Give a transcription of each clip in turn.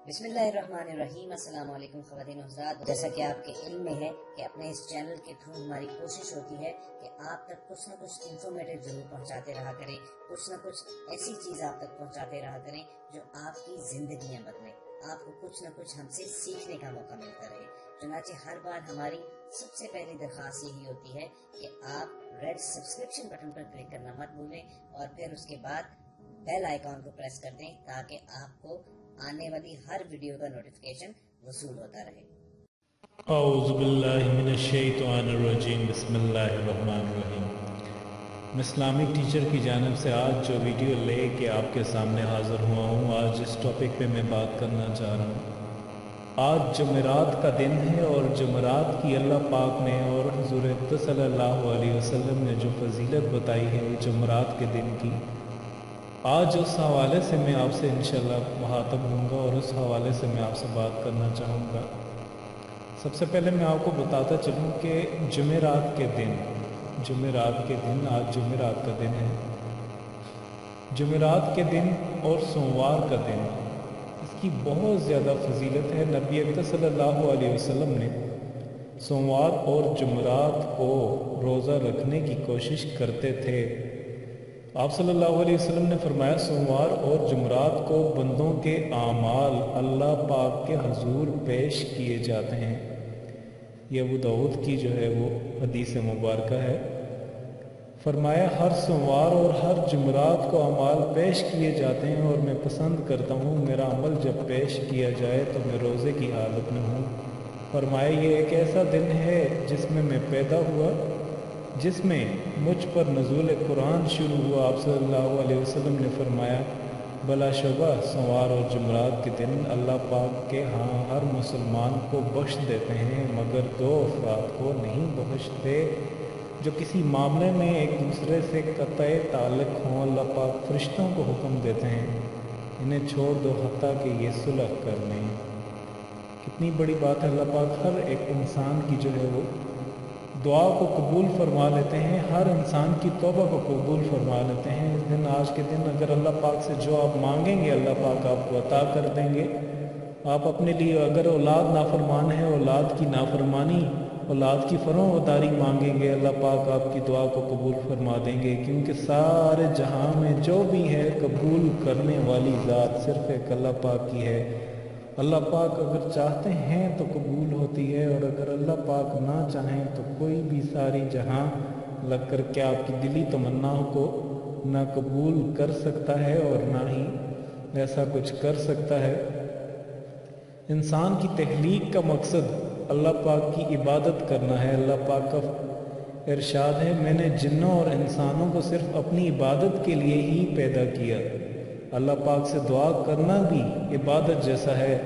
بسم اللہ الرحمن الرحیم۔ السلام علیکم خواتین و حضرات، جیسا کہ آپ کے علم میں ہے کہ اپنے اس چینل کے تھرو ہماری کوشش ہوتی ہے کہ آپ تک کچھ نہ کچھ انفارمیٹیو ضرور پہنچاتے رہا کریں، کچھ نہ کچھ ایسی چیز آپ تک پہنچاتے رہا کریں جو آپ کی زندگیاں بدلیں، آپ کو کچھ نہ کچھ ہم سے سیکھنے کا موقع ملتا رہے۔ چنانچہ ہر بار ہماری سب سے پہلی درخواست یہی ہوتی ہے کہ آپ ریڈ سبسکرپشن بٹن پر کلک کرنا مت بھولیں اور پھر اس کے بعد بیل آئیکن کو پریس کر دیں تاکہ آپ کو آنے والی ہر ویڈیو کا نوٹیفیکیشن وصول ہوتا رہے۔ اعوذ باللہ من الشیطان الرجیم، بسم اللہ الرحمن الرحیم۔ میں اسلامک ٹیچر کی جانب سے آج جو ویڈیو لے کے آپ کے سامنے حاضر ہوا ہوں، آج جس ٹاپک پہ میں بات کرنا چاہ رہا ہوں، آج جمعرات کا دن ہے اور جمعرات کی اللہ پاک نے اور حضور اقدس صلی اللہ علیہ وسلم نے جو فضیلت بتائی ہے جمعرات کے دن کی، آج اس حوالے سے میں آپ سے انشاءاللہ مخاطب ہوں گا اور اس حوالے سے میں آپ سے بات کرنا چاہوں گا۔ سب سے پہلے میں آپ کو بتاتا چلوں کہ جمعرات کے دن آج جمعرات کا دن ہے۔ جمعرات کے دن اور سوموار کا دن، اس کی بہت زیادہ فضیلت ہے۔ نبی اکرم صلی اللہ علیہ وسلم نے سوموار اور جمعرات کو روزہ رکھنے کی کوشش کرتے تھے۔ آپ صلی اللہ علیہ وسلم نے فرمایا سوموار اور جمعرات کو بندوں کے اعمال اللہ پاک کے حضور پیش کیے جاتے ہیں۔ یہ ابو داؤد کی جو ہے وہ حدیث مبارکہ ہے۔ فرمایا ہر سوموار اور ہر جمعرات کو اعمال پیش کیے جاتے ہیں اور میں پسند کرتا ہوں میرا عمل جب پیش کیا جائے تو میں روزے کی حالت میں ہوں۔ فرمایا یہ ایک ایسا دن ہے جس میں پیدا ہوا، جس میں مجھ پر نزول قرآن شروع ہوا۔ آپ صلی اللہ علیہ وسلم نے فرمایا بلا شبہ سوموار اور جمعرات کے دن اللہ پاک کے ہاں ہر مسلمان کو بخش دیتے ہیں، مگر دو افراد کو نہیں بخشتے جو کسی معاملے میں ایک دوسرے سے قطع تعلق ہوں۔ اللہ پاک فرشتوں کو حکم دیتے ہیں انہیں چھوڑ دو حتیٰ کہ یہ صلح کر لیں۔ کتنی بڑی بات ہے، اللہ پاک ہر ایک انسان کی جو ہے وہ دعا کو قبول فرما لیتے ہیں، ہر انسان کی توبہ کو قبول فرما لیتے ہیں۔ اس دن آج کے دن اگر اللہ پاک سے جو آپ مانگیں گے اللہ پاک آپ کو عطا کر دیں گے۔ آپ اپنے لیے اگر اولاد نافرمان ہے، اولاد کی نافرمانی، اولاد کی فرمانبرداری مانگیں گے، اللہ پاک آپ کی دعا کو قبول فرما دیں گے، کیونکہ سارے جہاں میں جو بھی ہے قبول کرنے والی ذات صرف ایک اللہ پاک کی ہے۔ اللہ پاک اگر چاہتے ہیں تو قبول ہوتی ہے اور اگر اللہ پاک نہ چاہیں تو کوئی بھی ساری جہاں لگ کر کے آپ کی دلی تمناؤں کو نہ قبول کر سکتا ہے اور نہ ہی ایسا کچھ کر سکتا ہے۔ انسان کی تخلیق کا مقصد اللہ پاک کی عبادت کرنا ہے۔ اللہ پاک کا ارشاد ہے میں نے جنوں اور انسانوں کو صرف اپنی عبادت کے لیے ہی پیدا کیا۔ اللہ پاک سے دعا کرنا بھی عبادت جیسا ہے،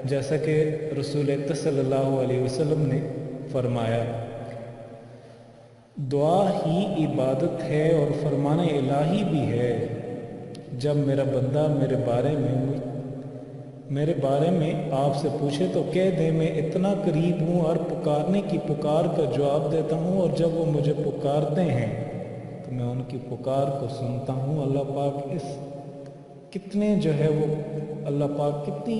جیسا کہ رسول اکرم صلی اللہ علیہ وسلم نے فرمایا دعا ہی عبادت ہے اور فرمان الہی بھی ہے۔ جب میرا بندہ میرے بارے میں آپ سے پوچھے تو کہہ دے میں اتنا قریب ہوں اور پکارنے کی پکار کا جواب دیتا ہوں، اور جب وہ مجھے پکارتے ہیں تو میں ان کی پکار کو سنتا ہوں۔ اللہ پاک کتنے جو ہے وہ اللہ پاک کتنی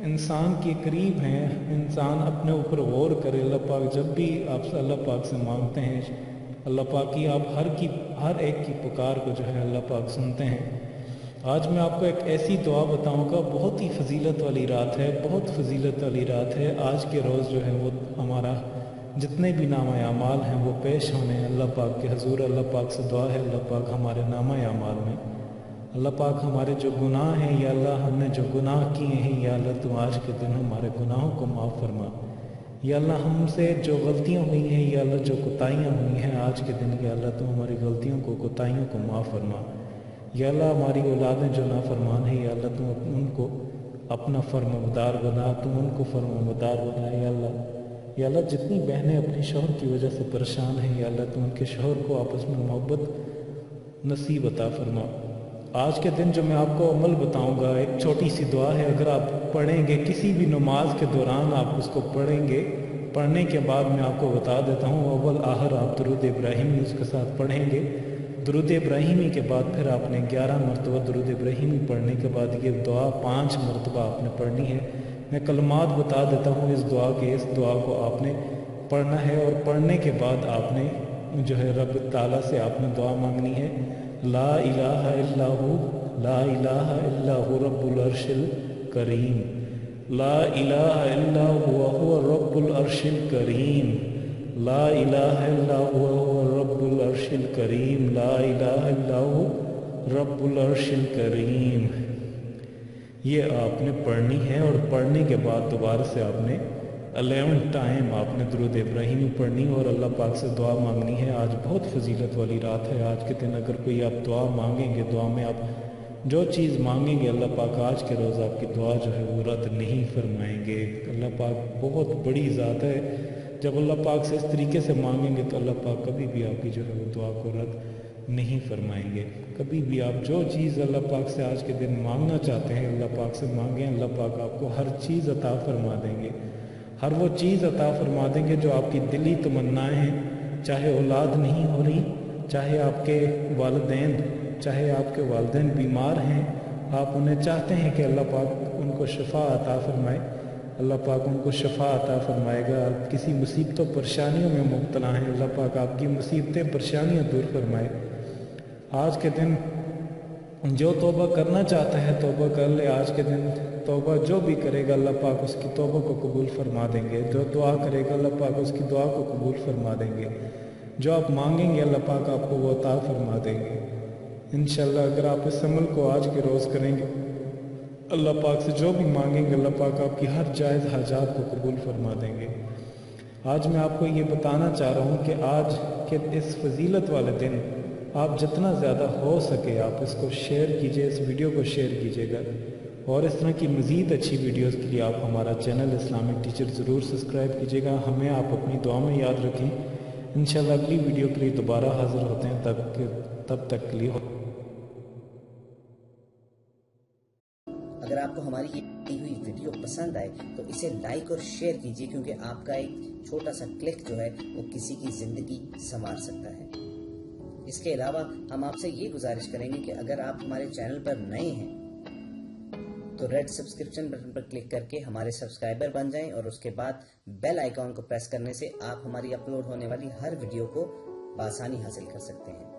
انسان کے قریب ہیں۔ انسان اپنے اوپر غور کرے، اللہ پاک جب بھی آپ سے اللہ پاک سے مانگتے ہیں اللہ پاک کی آپ ہر ایک کی پکار کو جو ہے اللہ پاک سنتے ہیں۔ آج میں آپ کو ایک ایسی دعا بتاؤں گا، بہت ہی فضیلت والی رات ہے، بہت فضیلت والی رات ہے۔ آج کے روز جو ہے وہ ہمارا جتنے بھی نامہ اعمال ہیں وہ پیش ہونے ہیں اللہ پاک کے حضور۔ اللہ پاک سے دعا ہے اللہ پاک ہمارے نامہ اعمال میں اللہ پاک ہمارے جو گناہ ہیں یا اللہ ہم نے جو گناہ کیے ہیں یا اللہ تو آج کے دن ہمارے گناہوں کو معاف فرما۔ یا اللہ ہم سے جو غلطیاں ہوئی ہیں یا اللہ جو کوتاہیاں ہوئی ہیں آج کے دن، یا اللہ تو ہماری غلطیوں کو کوتاہیوں کو معاف فرما۔ یا اللہ ہماری اولادیں جو نافرمان ہیں یا اللہ تو ان کو اپنا فرمانبردار بنا، تو ان کو فرمانبردار بنا۔ یا اللہ جتنی بہنیں اپنے شوہر کی وجہ سے پریشان ہیں یا اللہ تو ان کے شوہر کو آپس میں محبت نصیب عطا فرما۔ آج کے دن جو میں آپ کو عمل بتاؤں گا ایک چھوٹی سی دعا ہے، اگر آپ پڑھیں گے کسی بھی نماز کے دوران آپ اس کو پڑھیں گے، پڑھنے کے بعد میں آپ کو بتا دیتا ہوں اول آخر آپ درود ابراہیم اس کے ساتھ پڑھیں گے درود ابراہیمی کے بعد پھر آپ نے 11 مرتبہ درود ابراہیمی پڑھنے کے بعد یہ دعا 5 مرتبہ آپ نے پڑھنی ہے۔ میں کلمات بتا دیتا ہوں اس دعا کے، اس دعا کو آپ نے پڑھنا ہے، اور پڑھنے کے بعد آپ نے جو ہے رب تعالیٰ سے آپ نے دعا مانگنی ہے۔ لا الہ الا ہو، لا الہ الا ہو رب العرش الکریم، لا الہ الا هو رب العرش الکریم، لا الہ الا هو رب العرش الکریم، لا الہ الا هو رب العرش الکریم۔ یہ آپ نے پڑھنی ہے، اور پڑھنے کے بعد دوبارہ سے آپ نے 11 ٹائم آپ نے درود ابراہیمی پڑھنی اور اللہ پاک سے دعا مانگنی ہے۔ آج بہت فضیلت والی رات ہے۔ آج کے دن اگر کوئی آپ دعا مانگیں گے، دعا میں آپ جو چیز مانگیں گے، اللہ پاک آج کے روز آپ کی دعا جو ہے وہ رد نہیں فرمائیں گے۔ اللہ پاک بہت بڑی ذات ہے، جب اللہ پاک سے اس طریقے سے مانگیں گے تو اللہ پاک کبھی بھی آپ کی جو ہے وہ دعا کو رد نہیں فرمائیں گے۔ کبھی بھی آپ جو چیز اللہ پاک سے آج کے دن مانگنا چاہتے ہیں، اللہ پاک سے مانگیں، اللہ پاک آپ کو ہر چیز عطا فرما دیں گے، ہر وہ چیز عطا فرما دیں گے جو آپ کی دلی تمنائیں ہیں۔ چاہے اولاد نہیں ہو رہی، چاہے آپ کے والدین بیمار ہیں، آپ انہیں چاہتے ہیں کہ اللہ پاک ان کو شفا عطا فرمائے، اللہ پاک ان کو شفا عطا فرمائے گا۔ آپ کسی مصیبتوں پریشانیوں میں مبتلا ہیں، اللہ پاک آپ کی مصیبتیں پریشانیاں دور فرمائے۔ آج کے دن جو توبہ کرنا چاہتا ہے توبہ کر لے۔ آج کے دن توبہ جو بھی کرے گا اللہ پاک اس کی توبہ کو قبول فرما دیں گے، جو دعا کرے گا اللہ پاک اس کی دعا کو قبول فرما دیں گے، جو آپ مانگیں گے اللہ پاک آپ کو وہ عطا فرما دیں گے انشاءاللہ۔ اگر آپ اس عمل کو آج کے روز کریں گے، اللہ پاک سے جو بھی مانگیں گے اللہ پاک آپ کی ہر جائز حاجات کو قبول فرما دیں گے۔ آج میں آپ کو یہ بتانا چاہ رہا ہوں کہ آج کے اس فضیلت والے دن آپ جتنا زیادہ ہو سکے آپ اس کو شیئر کیجئے، اس ویڈیو کو شیئر کیجئے گا، اور اس طرح کی مزید اچھی ویڈیوز کے لیے آپ ہمارا چینل اسلامک ٹیچر ضرور سبسکرائب کیجئے گا۔ ہمیں آپ اپنی دعا میں یاد رکھیں۔ انشاءاللہ اگلی ویڈیو کے لیے دوبارہ حاضر ہوتے ہیں، تب تک کے لیے اگر آپ کو ہماری یہ ہوئی ویڈیو پسند آئے تو اسے لائک اور شیئر کیجیے، کیونکہ آپ کا ایک چھوٹا سا کلک جو ہے وہ کسی کی زندگی سنوار سکتا ہے۔ اس کے علاوہ ہم آپ سے یہ گزارش کریں گے کہ اگر آپ ہمارے چینل پر نئے ہیں تو ریڈ سبسکرپشن بٹن پر کلک کر کے ہمارے سبسکرائبر بن جائیں، اور اس کے بعد بیل آئیکن کو پریس کرنے سے آپ ہماری اپلوڈ ہونے والی ہر ویڈیو کو بآسانی حاصل کر سکتے ہیں۔